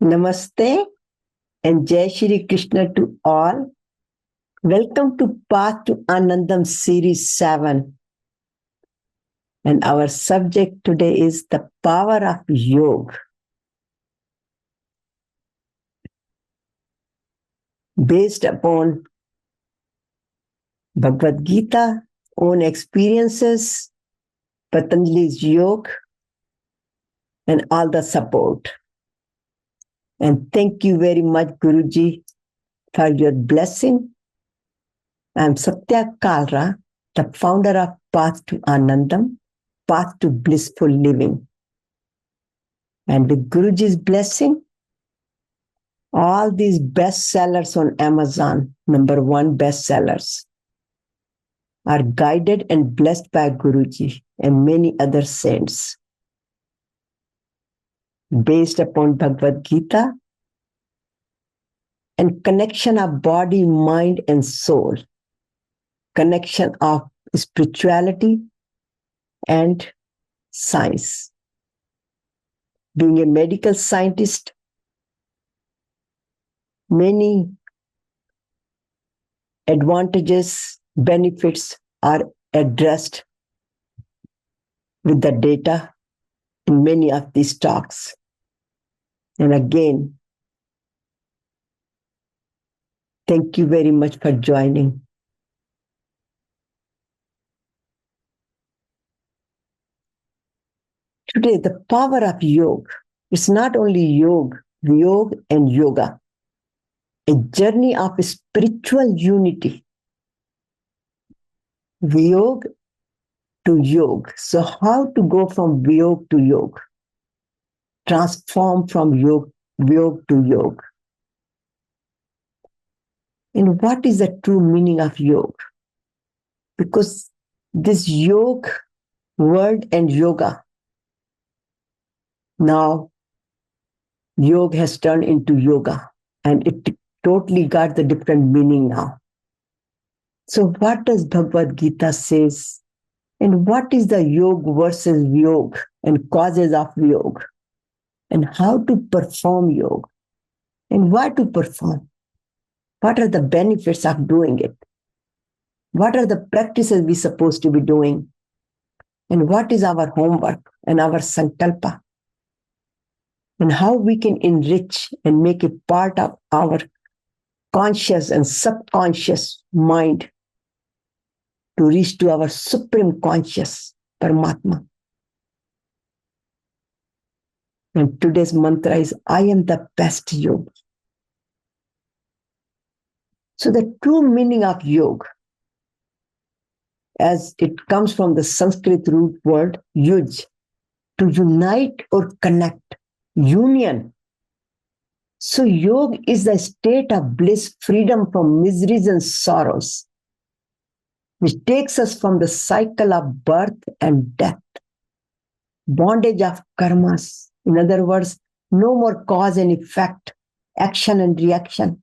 Namaste and Jai Shri Krishna to all. Welcome to Path to Anandam Series 7. And our subject today is the power of Yog. Based upon Bhagavad Gita, own experiences, Patanjali's Yog, and all the support. And thank you very much, Guruji, for your blessing. I'm Satya Kalra, the founder of Path to Anandam, Path to Blissful Living. And with Guruji's blessing, all these bestsellers on Amazon, #1 bestsellers, are guided and blessed by Guruji and many other saints. Based upon Bhagavad Gita and connection of body, mind, and soul, connection of spirituality and science. Being a medical scientist, many advantages, benefits are addressed with the data in many of these talks. And again, thank you very much for joining. Today, the power of Yog. It's not only Yog, Viyog and Yoga. A journey of spiritual unity. Viyog to Yog. So how to go from Viyog to Yog? Transform from Viyog to Yog. And what is the true meaning of Yog? Because this Yog word and yoga, now Yog has turned into yoga and it totally got the different meaning now. So what does Bhagavad Gita says? And what is the Yog versus Viyog and causes of Viyog? And how to perform Yog? And why to perform? What are the benefits of doing it? What are the practices we're supposed to be doing? And what is our homework and our sankalpa? And how we can enrich and make it part of our conscious and subconscious mind to reach to our supreme conscious, Paramatma. And today's mantra is, I am the best yogi. So the true meaning of yoga, as it comes from the Sanskrit root word yuj, to unite or connect, union. So yoga is the state of bliss, freedom from miseries and sorrows, which takes us from the cycle of birth and death, bondage of karmas. In other words, no more cause and effect, action and reaction.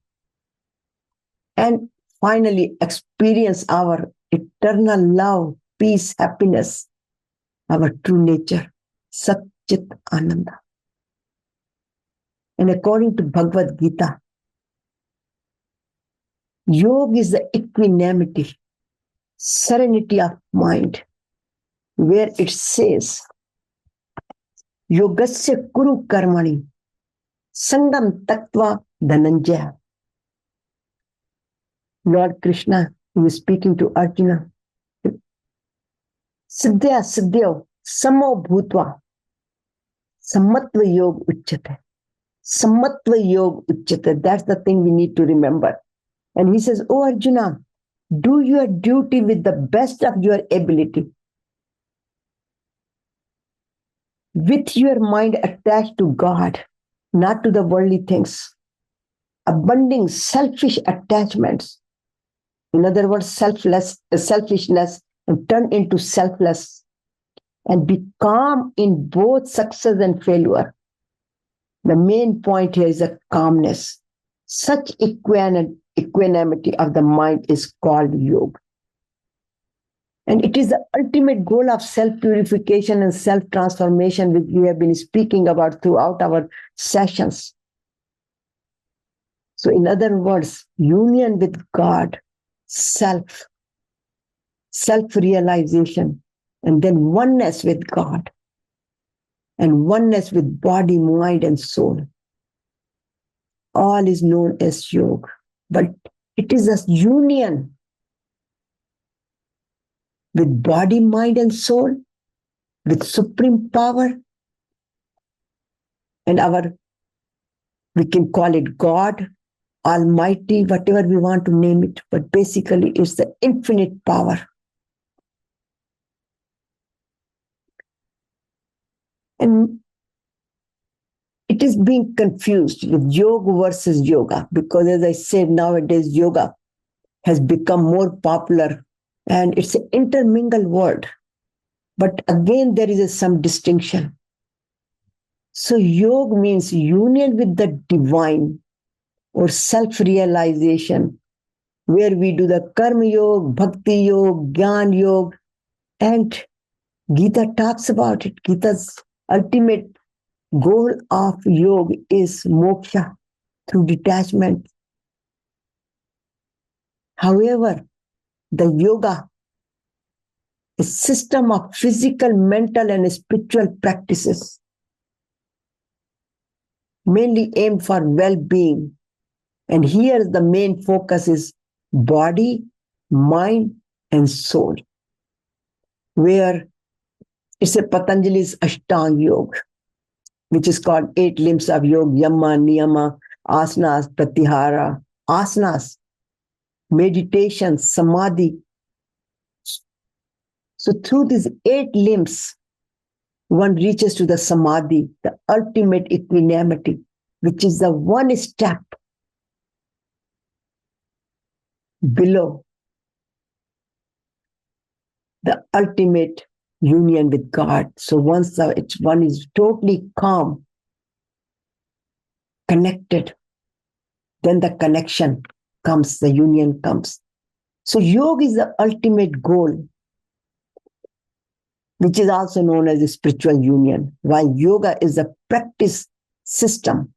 And finally, experience our eternal love, peace, happiness, our true nature, Chit Ananda. And according to Bhagavad Gita, Yoga is the equanimity, serenity of mind, where it says, Yogasya Kuru Karmani, Sangam Tattva Dhananjaya. Lord Krishna, who is speaking to Arjuna, Siddhya Siddhyo Samo Bhutva Samatva Yog Uchyate. Samatva Yog Uchyate. That's the thing we need to remember. And he says, Oh Arjuna, do your duty with the best of your ability. With your mind attached to God, not to the worldly things. Abandoning selfish attachments. In other words, selfishness, and turn into selfless. And be calm in both success and failure. The main point here is a calmness. Such equanimity of the mind is called yoga. And it is the ultimate goal of self-purification and self-transformation, which we have been speaking about throughout our sessions. So in other words, union with God, self-realization, and then oneness with God, and oneness with body, mind, and soul. All is known as yoga, but it is a union with body, mind, and soul, with supreme power, and we can call it God, Almighty, whatever we want to name it, but basically it's the infinite power. And it is being confused with yoga versus yoga, because as I said, nowadays yoga has become more popular and it's an intermingled word. But again, there is some distinction. So yoga means union with the divine or self-realization, where we do the karma yoga, bhakti yoga, jnana yoga, and Gita talks about it. Gita's ultimate goal of yoga is moksha through detachment. However, the yoga is a system of physical, mental, and spiritual practices, mainly aimed for well-being. And here the main focus is body, mind, and soul, where it's a Patanjali's Ashtanga Yoga, which is called 8 limbs of yoga: yama, niyama, asanas, pratyahara, asanas, meditation, samadhi. So through these 8 limbs, one reaches to the samadhi, the ultimate equanimity, which is the one step below the ultimate union with God. So once one is totally calm, connected, then the connection comes, the union comes. So yoga is the ultimate goal, which is also known as a spiritual union, while yoga is a practice system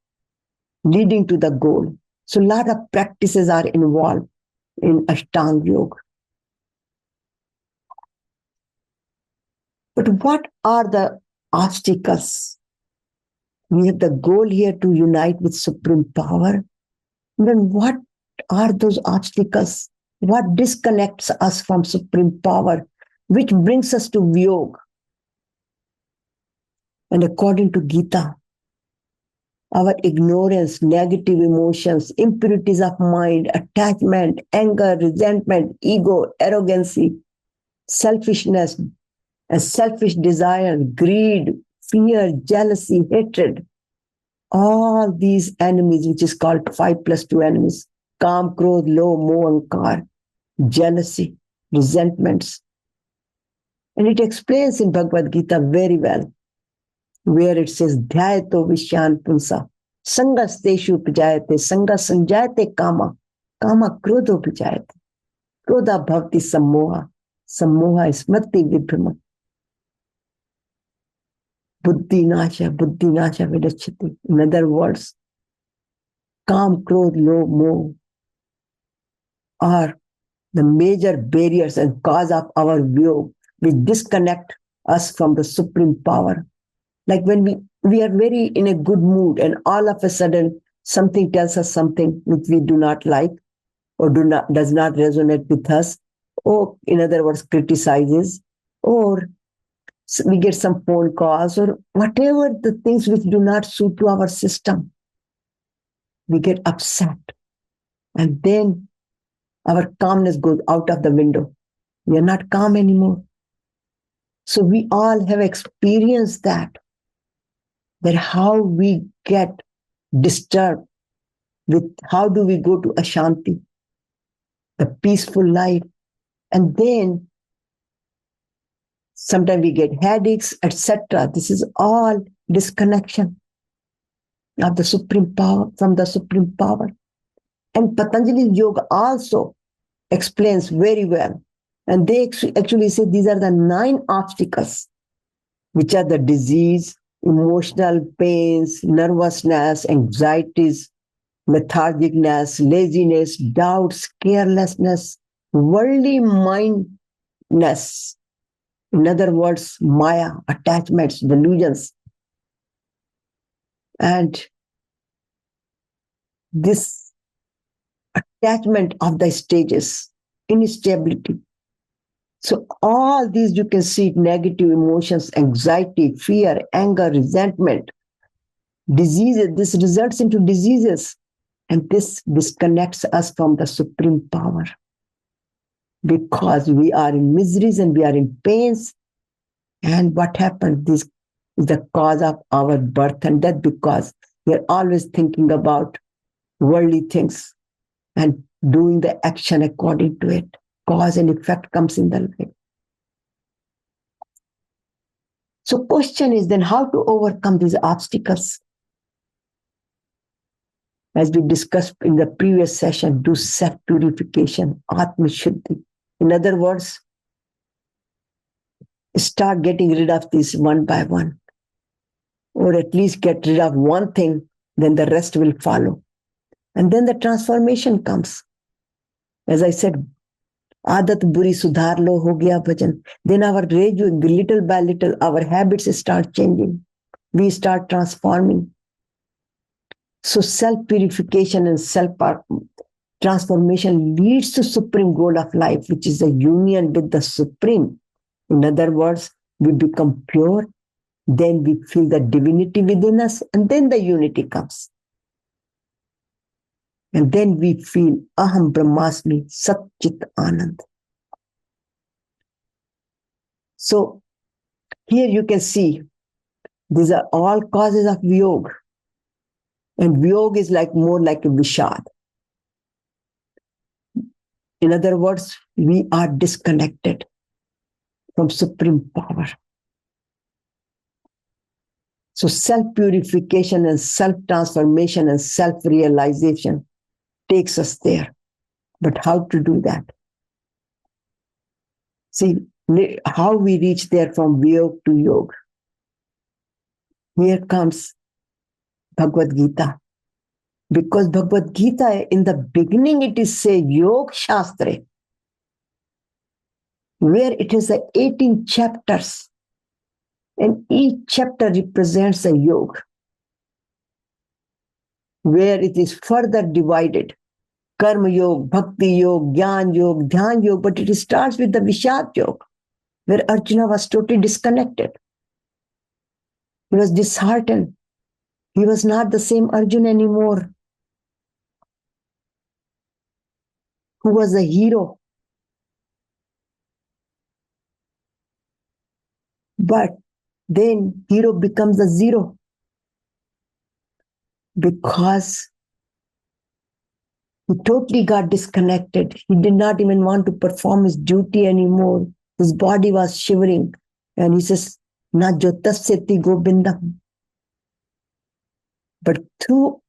leading to the goal. So a lot of practices are involved in Ashtanga Yoga. But what are the obstacles? We have the goal here to unite with supreme power. Then what are those obstacles? What disconnects us from supreme power, which brings us to Viyog? And according to Gita, our ignorance, negative emotions, impurities of mind, attachment, anger, resentment, ego, arrogancy, selfishness, and selfish desire, greed, fear, jealousy, hatred, all these enemies, which is called 5 plus 2 enemies: Kam, Krodh, Lobh, Moh, Ahankar, jealousy, resentments. And it explains in Bhagavad Gita very well, where it says, Dhyayato Vishyan Punsa, Sangas Teshu Pijayate, Sangas Sanjayate Kama, Kama Krodho Pijayate, Krodha Bhavati Sammoha, Sammoha Smriti Vibhrama, Buddhi Nasha Vidachati. In other words, Kam, Krodh, Lobh, Moh are the major barriers and cause of our view, which disconnect us from the supreme power. Like when we are very in a good mood and all of a sudden something tells us something which we do not like or does not resonate with us, or in other words, criticizes, or we get some phone calls or whatever the things which do not suit to our system, we get upset. And then our calmness goes out of the window. We are not calm anymore. So we all have experienced that how we get disturbed with how do we go to Ashanti, the peaceful life. And then sometimes we get headaches, etc. This is all disconnection of the supreme power, from the supreme power. And Patanjali Yoga also explains very well. And they actually say these are the 9 obstacles, which are the disease, emotional pains, nervousness, anxieties, lethargicness, laziness, doubts, carelessness, worldly mindness. In other words, maya, attachments, delusions. And this attachment of the stages, instability. So all these you can see negative emotions, anxiety, fear, anger, resentment, diseases. This results into diseases. And this disconnects us from the supreme power. Because we are in miseries and we are in pains. And what happened? This is the cause of our birth and death, because we are always thinking about worldly things and doing the action according to it. Cause and effect comes in the life. So question is then how to overcome these obstacles. As we discussed in the previous session, do self-purification, Atma Shuddhi. In other words, start getting rid of these one by one. Or at least get rid of one thing, then the rest will follow. And then the transformation comes. As I said, Adat buri sudhar lo ho gaya bhajan. Then our rage, little by little, our habits start changing. We start transforming. So self-purification and self-transformation leads to supreme goal of life, which is the union with the supreme. In other words, we become pure, then we feel the divinity within us, and then the unity comes. And then we feel Aham Brahmasmi Sat Chit Ananda. So here you can see these are all causes of Viyog. And Viyog is more like a Vishad. In other words, we are disconnected from supreme power. So self-purification and self-transformation and self-realization takes us there. But how to do that? See, how we reach there from Viyog to Yog. Here comes Bhagavad Gita. Because Bhagavad Gita, in the beginning, it is say Yog Shastra, where it is 18 chapters. And each chapter represents a yoga, where it is further divided. Karma Yog, Bhakti Yog, Jnana Yog, Dhyan Yog, but it starts with the Vishad Yog, where Arjuna was totally disconnected. He was disheartened. He was not the same Arjuna anymore, who was a hero. But then hero becomes a zero, because he totally got disconnected. He did not even want to perform his duty anymore. His body was shivering. And he says, Na jotasyati gobindam. But through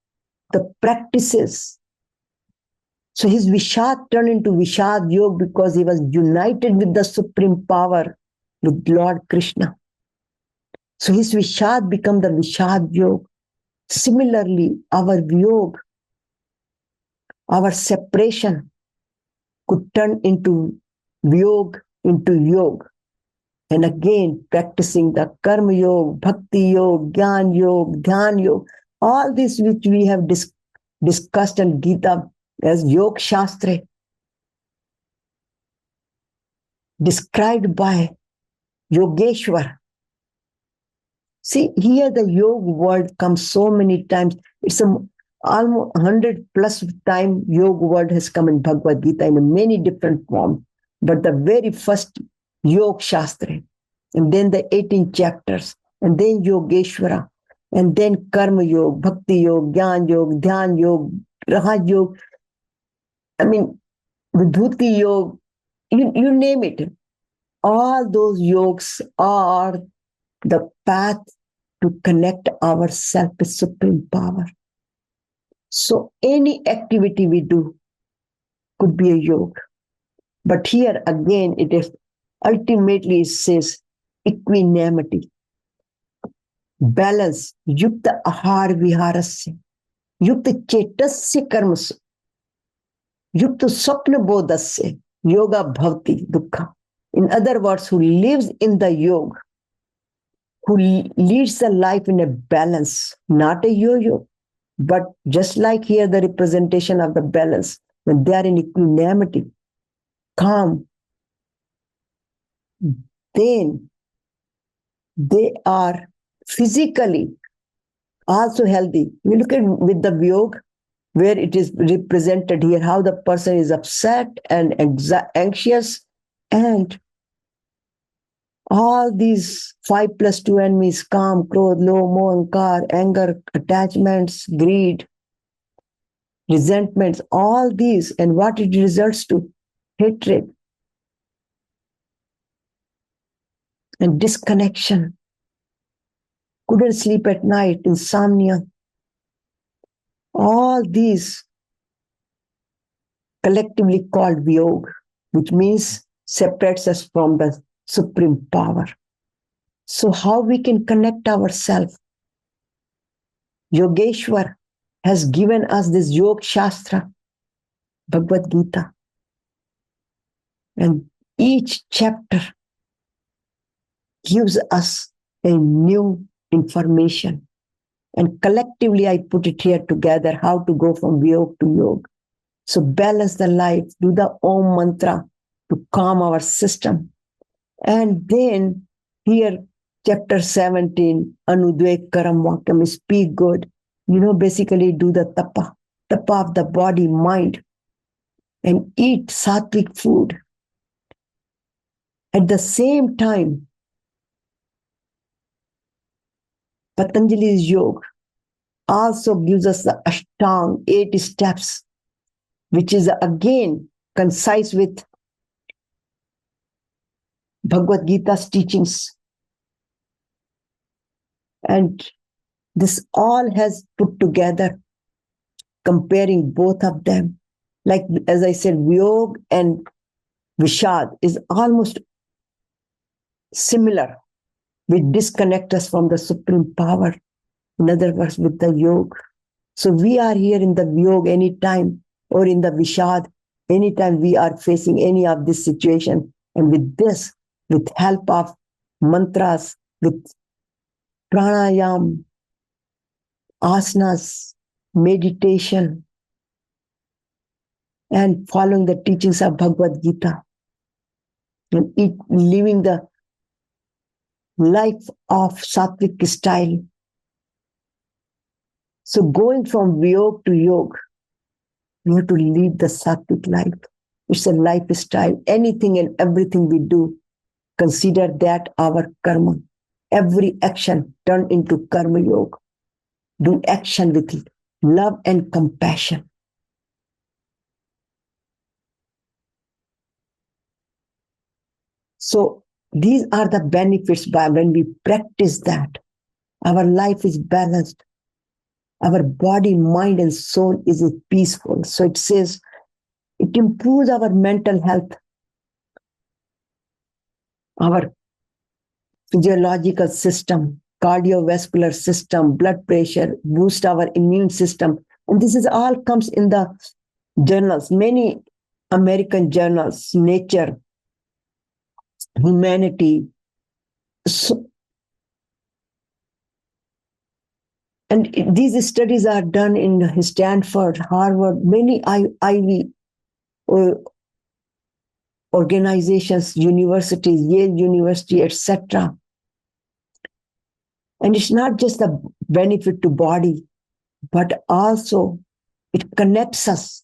the practices, so his Vishad turned into Vishad Yoga because he was united with the supreme power, with Lord Krishna. So his Vishad became the Vishad Yoga. Similarly, our Viyog, our separation, could turn into Viyog, into Yog. And again, practicing the Karma Yog, Bhakti Yog, Jnana Yog, Dhyan Yog, all this which we have discussed in Gita as Yog Shastra, described by Yogeshwar. See, here the yoga word comes so many times. It's almost 100 plus time yoga word has come in Bhagavad Gita in many different forms. But the very first Yog Shastra, and then the 18 chapters, and then Yogeshwara, and then Karma Yoga, Bhakti Yoga, Jnana Yoga, Dhyan Yoga, Raj Yoga, Vibhuti Yoga, you name it. All those yogs are the path to connect ourselves with supreme power. So any activity we do could be a yoga. But here again, it is ultimately it says equanimity, balance, yukta ahar viharasya. युक्त चेतस्य कर्म से, युक्त स्वप्न bodhasya, yoga bhavati dukkha. In other words, who lives in the yoga, who leads the life in a balance, not a yo-yo, but just like here, the representation of the balance, when they are in equanimity, calm, then they are physically also healthy. We look at with the Viyog, where it is represented here, how the person is upset and anxious, and all these 5+2 enemies, calm, krodh, loh, moh, ankar, anger, attachments, greed, resentments, all these, and what it results to, hatred and disconnection, couldn't sleep at night, insomnia, all these collectively called Viyog, which means separates us from the supreme power. So how we can connect ourselves? Yogeshwar has given us this Yog Shastra, Bhagavad Gita. And each chapter gives us a new information. And collectively, I put it here together, how to go from Viyog to Yog. So balance the life, do the Om mantra to calm our system. And then here, chapter 17, Anudvek Karam Vakam, speak good. Basically do the tapa of the body, mind, and eat sattvic food. At the same time, Patanjali's yoga also gives us the Ashtang, 8 steps, which is again concise with Bhagavad Gita's teachings. And this all has put together, comparing both of them. Like, as I said, Viyog and Vishad is almost similar. We disconnect us from the supreme power. In other words, with the Yog. So we are here in the Viyog anytime, or in the Vishad anytime we are facing any of this situation. And with this, with help of mantras, with pranayam, asanas, meditation, and following the teachings of Bhagavad Gita, and living the life of sattvic style. So going from Viyog to Yog, we have to live the sattvic life. It's a lifestyle. Anything and everything we do, consider that our karma. Every action turn into karma yoga. Do action with love and compassion. So these are the benefits by when we practice that. Our life is balanced. Our body, mind, and soul is peaceful. So it says it improves our mental health, our physiological system, cardiovascular system, blood pressure, boost our immune system. And this is all comes in the journals, many American journals, Nature, Humanity. So, and these studies are done in Stanford, Harvard, many Ivy organizations, universities, Yale University, etc. And it's not just a benefit to body, but also it connects us.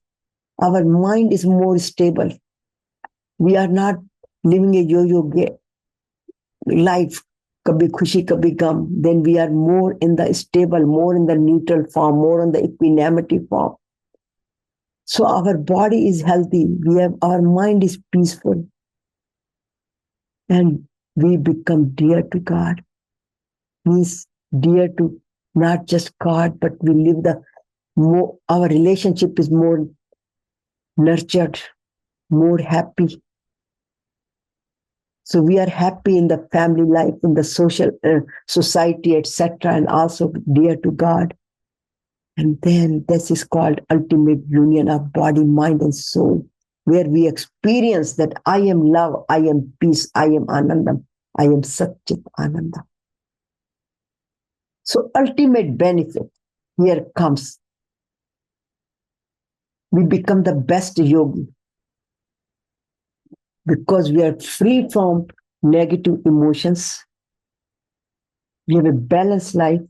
Our mind is more stable. We are not living a yo-yo life, kabhi khushi, kabhi gum. Then we are more in the stable, more in the neutral form, more in the equanimity form. So our body is healthy. Our mind is peaceful. And we become dear to God. Means dear to not just God, but we live our relationship is more nurtured, more happy. So we are happy in the family life, in the social society, etc., and also dear to God. And then this is called ultimate union of body, mind, and soul, where we experience that I am love, I am peace, I am Anandam, I am Chit Ananda. So ultimate benefit here comes. We become the best yogi because we are free from negative emotions. We have a balanced life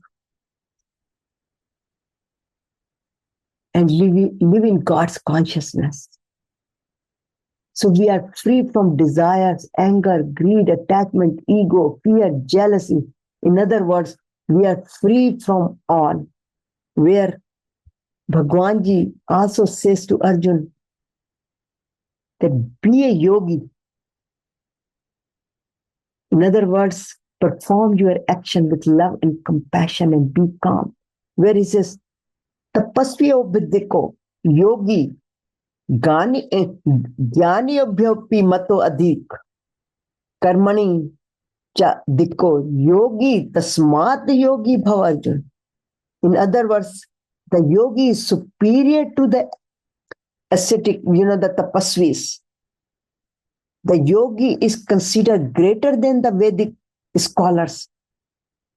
and live in God's consciousness. So we are free from desires, anger, greed, attachment, ego, fear, jealousy. In other words, we are free from all. Where Bhagwan Ji also says to Arjun that be a yogi. In other words, perform your action with love and compassion and be calm. Where he says, tapasviyo vidyako, yogi, ज्ञानी अभ्योपि मतो अधिक कर्मणि च दिक्को yogi tasmat yogi bhav Arjun. In other words, the yogi is superior to the ascetic, the tapasvis. The yogi is considered greater than the Vedic scholars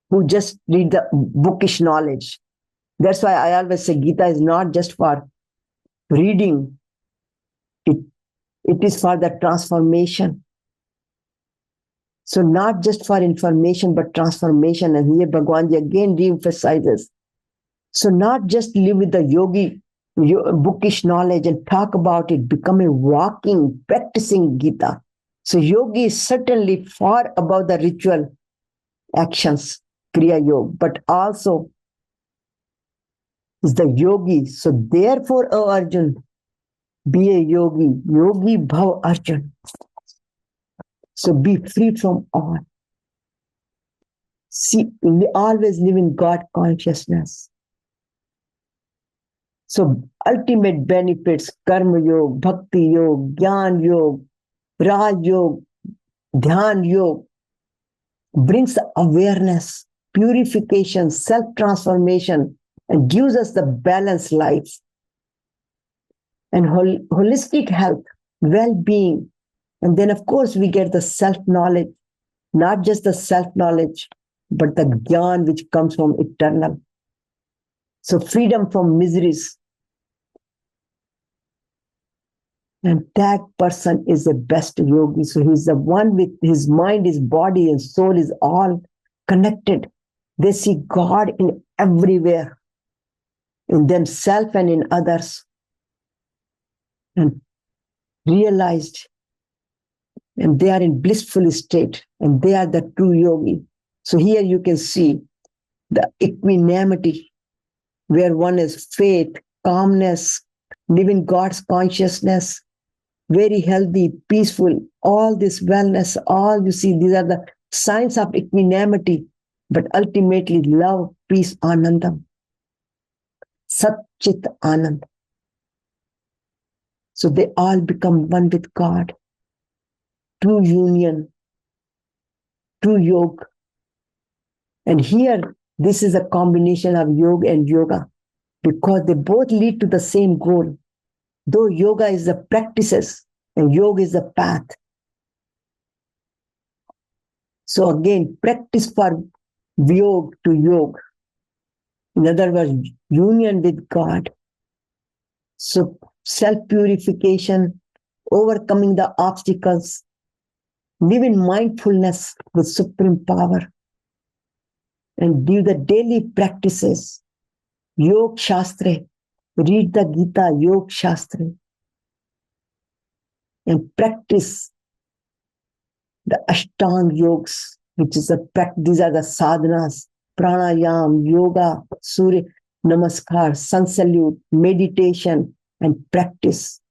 who just read the bookish knowledge. That's why I always say Gita is not just for reading. It is for the transformation. So not just for information, but transformation. And here Bhagwan Ji again re-emphasizes. So not just live with the yogi, bookish knowledge and talk about it, become a walking, practicing Gita. So yogi is certainly far above the ritual actions, Kriya Yoga, but also is the yogi. So therefore, O Arjun, be a yogi, yogi bhav Arjun. So be free from all. See, we always live in God consciousness. So ultimate benefits, karma yoga, bhakti yoga, jnana yoga, raj yoga, dhyan yoga, brings awareness, purification, self-transformation, and gives us the balanced life and holistic health, well-being. And then, of course, we get the self-knowledge, not just the self-knowledge, but the jnana which comes from eternal. So freedom from miseries. And that person is the best yogi. So he's the one with his mind, his body, and soul is all connected. They see God in everywhere, in themselves and in others. And realized, and they are in blissful state, and they are the true yogi. So here you can see the equanimity, where one is faith, calmness, living God's consciousness, very healthy, peaceful, all this wellness, all you see, these are the signs of equanimity, but ultimately love, peace, Anandam. Chit Ananda. So they all become one with God. True union, true yoga. And here, this is a combination of yoga and yoga because they both lead to the same goal. Though yoga is the practices and yoga is the path. So again, practice for Viyog to Yog. In other words, union with God. So self-purification, overcoming the obstacles, live in mindfulness with supreme power, and do the daily practices. Yog Shastra, read the Gita, Yog Shastra, and practice the Ashtanga Yogas, which is these are the sadhanas, pranayam, yoga, surya namaskar, sun salute, meditation, and practice.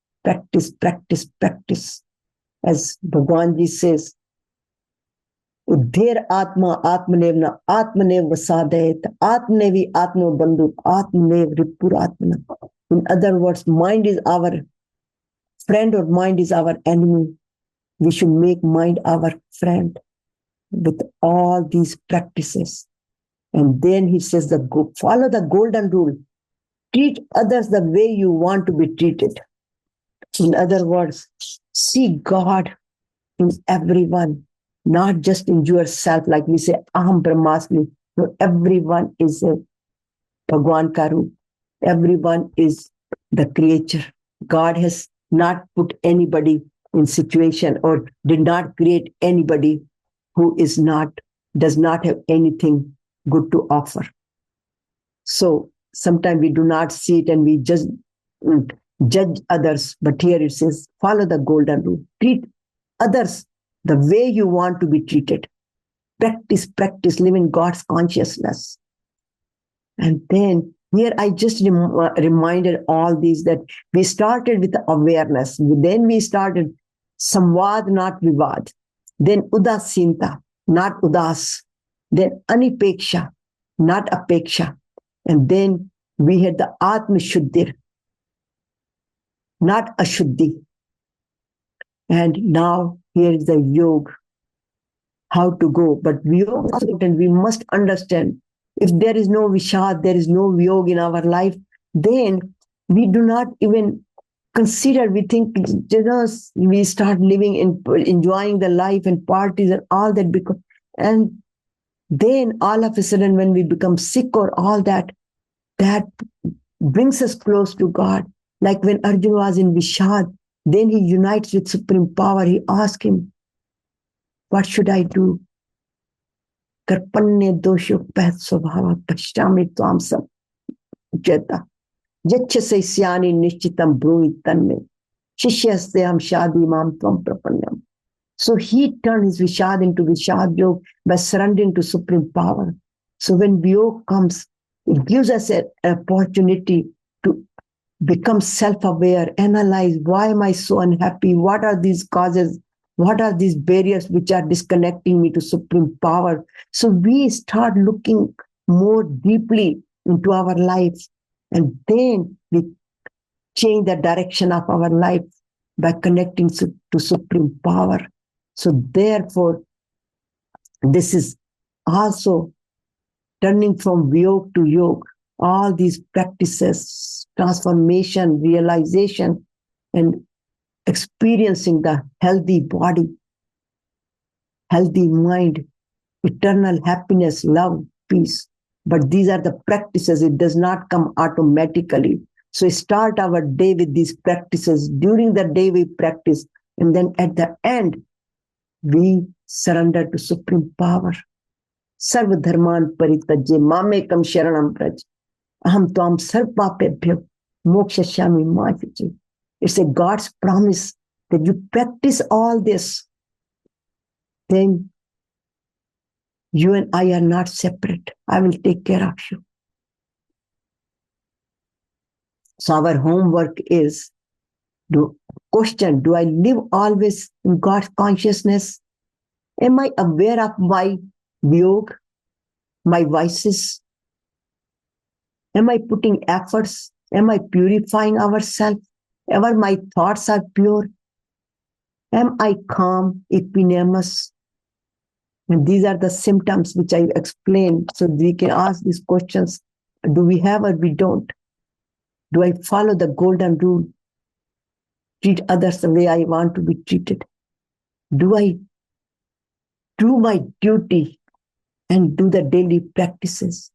As Bhagwan Ji says, Udher Atma Atmanevna Atmanev Vasadayat Atmanevi Atma Bandhu Atmanev Ripur Atmana. In other words, mind is our friend or mind is our enemy. We should make mind our friend with all these practices. And then he says, follow the golden rule. Treat others the way you want to be treated. In other words, see God in everyone, not just in yourself, like we say, Aham Brahmasmi. No, everyone is a Bhagwan Karu. Everyone is the creature. God has not put anybody in situation or did not create anybody who does not have anything good to offer. So sometimes we do not see it and we just judge others. But here it says, follow the golden rule. Treat others the way you want to be treated. Practice, live in God's consciousness. And then here I just reminded all these that we started with awareness. Then we started samvad, not vivad. Then udasinta, not udas. Then anipeksha, not apeksha. And then we had the atma shuddhir, not ashuddhi. And now here is the yog, how to go. But we must understand, if there is no vishad, there is no Viyog in our life, then we do not even consider, we think, we start living in enjoying the life and parties and all that. And then all of a sudden when we become sick or all that, that brings us close to God. Like when Arjuna was in Vishad, then he unites with Supreme Power. He asked him, what should I do? Karpanye dosho path svabhava pashtami tvam sam jeta. Yacha saisyani nishchitam brumi tanme. Shishyastyam shadi mam tvam prapanyam. So he turned his Vishad into Vishad Yog by surrendering to Supreme Power. So when Viyog comes, it gives us an opportunity to become self-aware, analyze, why am I so unhappy? What are these causes? What are these barriers which are disconnecting me to Supreme Power? So we start looking more deeply into our lives, and then we change the direction of our life by connecting to Supreme Power. So therefore, this is also turning from Viyog to Yog. All these practices, transformation, realization, and experiencing the healthy body, healthy mind, eternal happiness, love, peace. But these are the practices. It does not come automatically. So start our day with these practices. During the day we practice. And then at the end, we surrender to Supreme Power. Sarva dharman paritajye mamekam sharanam praj. Aham tvam sarvapebhyo mokshashyami machachi. It's a God's promise that you practice all this. Then you and I are not separate. I will take care of you. So our homework is to question, do I live always in God's consciousness? Am I aware of my Viyog, my vices? Am I putting efforts? Am I purifying ourselves? Ever my thoughts are pure? Am I calm, equanimous? And these are the symptoms which I explained. So we can ask these questions. Do we have or we don't? Do I follow the golden rule? Treat others the way I want to be treated? Do I do my duty and do the daily practices?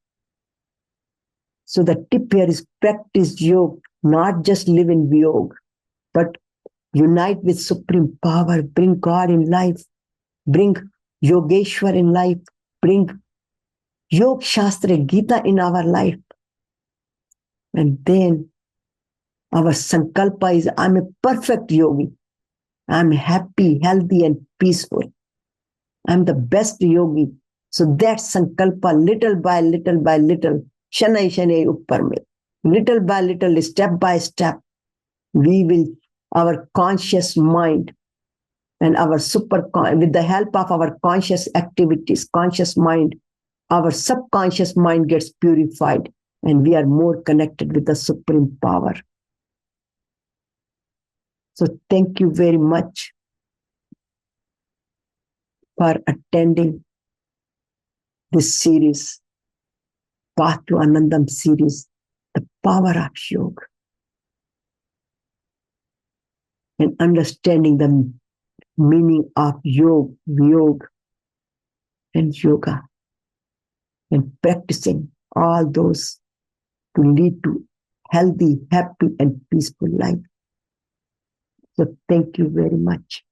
So the tip here is practice Yog, not just live in Viyog, but unite with Supreme Power, bring God in life, bring Yogeshwar in life, bring Yog Shastra Gita in our life. And then our sankalpa is, I'm a perfect yogi. I'm happy, healthy, and peaceful. I'm the best yogi. So that sankalpa, little by little by little, shanai shanai uppar mein, little by little, step by step, we will, our conscious mind and our with the help of our conscious activities, conscious mind, our subconscious mind gets purified and we are more connected with the Supreme Power. So thank you very much for attending this series, Path to Anandam series. the power of yoga and understanding the meaning of yoga, Viyog, and yoga, and practicing all those to lead to healthy, happy, and peaceful life. So thank you very much.